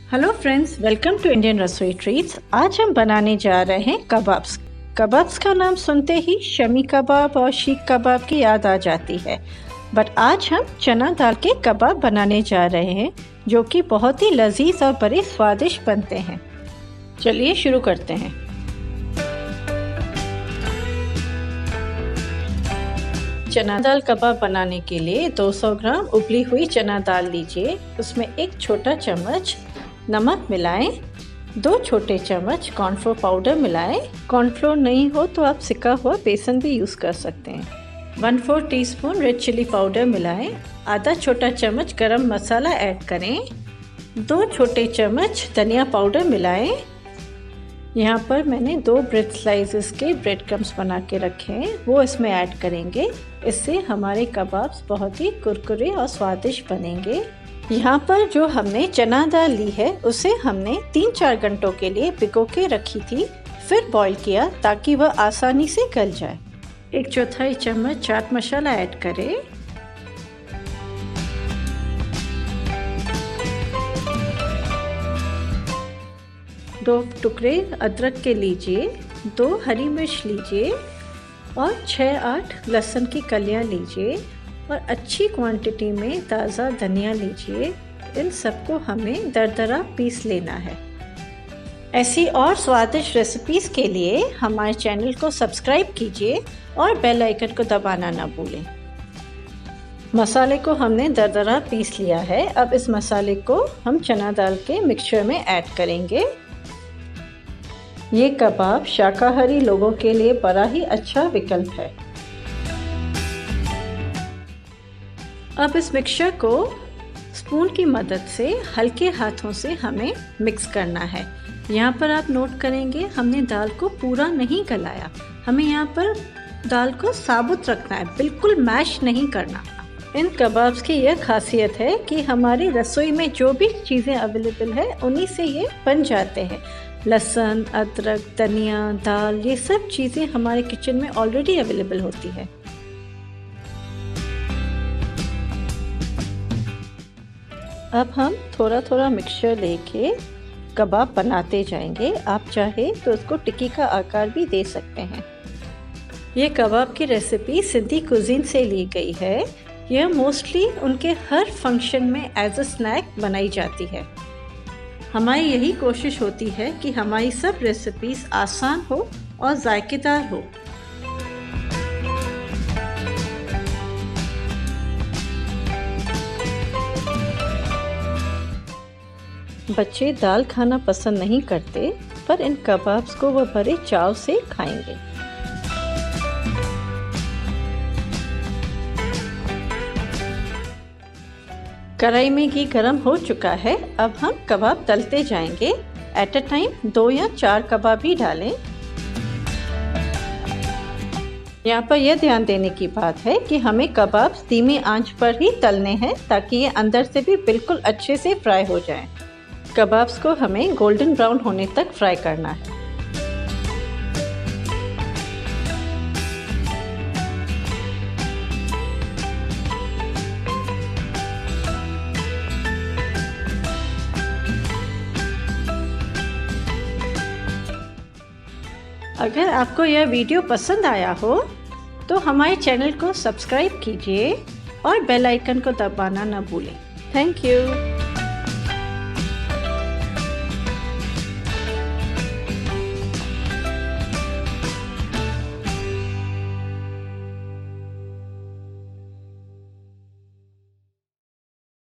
Hello friends, welcome to Indian Rasoi treats. आज हम बनाने जा रहे हैं कबाब्स। कबाब्स का नाम सुनते ही शमी कबाब और शीख कबाब की याद आ जाती है, बट आज हम चना दाल के कबाब बनाने जा रहे हैं जो कि बहुत ही लजीज और बड़े स्वादिष्ट बनते हैं। चलिए शुरू करते हैं। चना दाल कबाब बनाने के लिए 200 ग्राम उबली हुई चना दाल लीजिए। उसमें एक छोटा चम्मच नमक मिलाएं, 2 छोटे चम्मच कॉर्नफ्लोर पाउडर मिलाएं। कॉर्नफ्लोर नहीं हो तो आप सिका हुआ बेसन भी यूज़ कर सकते हैं। 1/4 टीस्पून रेड चिली पाउडर मिलाएं। आधा छोटा चम्मच गरम मसाला ऐड करें। 2 छोटे चम्मच धनिया पाउडर मिलाएं। यहाँ पर मैंने 2 ब्रेड स्लाइसेस के ब्रेड क्रम्स बना के रखे हैं, वो इसमें ऐड करेंगे। इससे हमारे कबाब्स बहुत ही कुरकुरे और स्वादिष्ट बनेंगे। यहाँ पर जो हमने चना दाल ली है उसे हमने 3-4 घंटों के लिए भिगो के रखी थी, फिर बॉईल किया ताकि वह आसानी से गल जाए। 1/4 चम्मच चाट मसाला ऐड करें। दो टुकड़े अदरक के लीजिए, 2 हरी मिर्च लीजिए और 6-8 लहसुन की कलियां लीजिए और अच्छी क्वांटिटी में ताज़ा धनिया लीजिए। इन सबको हमें दरदरा पीस लेना है। ऐसी और स्वादिष्ट रेसिपीज़ के लिए हमारे चैनल को सब्सक्राइब कीजिए और बेल आइकन को दबाना ना भूलें। मसाले को हमने दरदरा पीस लिया है। अब इस मसाले को हम चना दाल के मिक्सचर में ऐड करेंगे। ये कबाब शाकाहारी लोगों के लिए बड़ा ही अच्छा विकल्प है। अब इस मिक्सचर को स्पून की मदद से हल्के हाथों से हमें मिक्स करना है। यहाँ पर आप नोट करेंगे हमने दाल को पूरा नहीं गलाया, हमें यहाँ पर दाल को साबुत रखना है, बिल्कुल मैश नहीं करना। इन कबाब्स की यह खासियत है कि हमारी रसोई में जो भी चीज़ें अवेलेबल है उन्हीं से ये बन जाते हैं। लहसुन, अदरक, धनिया, दाल, ये सब चीज़ें हमारे किचन में ऑलरेडी अवेलेबल होती है। अब हम थोड़ा थोड़ा मिक्सचर लेके कबाब बनाते जाएंगे। आप चाहे तो इसको टिक्की का आकार भी दे सकते हैं। ये कबाब की रेसिपी सिंधी कुजीन से ली गई है। यह मोस्टली उनके हर फंक्शन में एज अ स्नैक बनाई जाती है। हमारी यही कोशिश होती है कि हमारी सब रेसिपीज़ आसान हो और जायकेदार हो। बच्चे दाल खाना पसंद नहीं करते, पर इन कबाब्स को वह बड़े चाव से खाएंगे। कढ़ाई में घी गरम हो चुका है। अब हम कबाब तलते जाएंगे। एट अ टाइम 2 या 4 कबाब ही डालें। यहाँ पर यह ध्यान देने की बात है कि हमें कबाब धीमी आंच पर ही तलने हैं ताकि ये अंदर से भी बिल्कुल अच्छे से फ्राई हो जाएं। कबाब्स को हमें गोल्डन ब्राउन होने तक फ्राई करना है। अगर आपको यह वीडियो पसंद आया हो तो हमारे चैनल को सब्सक्राइब कीजिए और बेल आइकन को दबाना न भूलें। Thank you.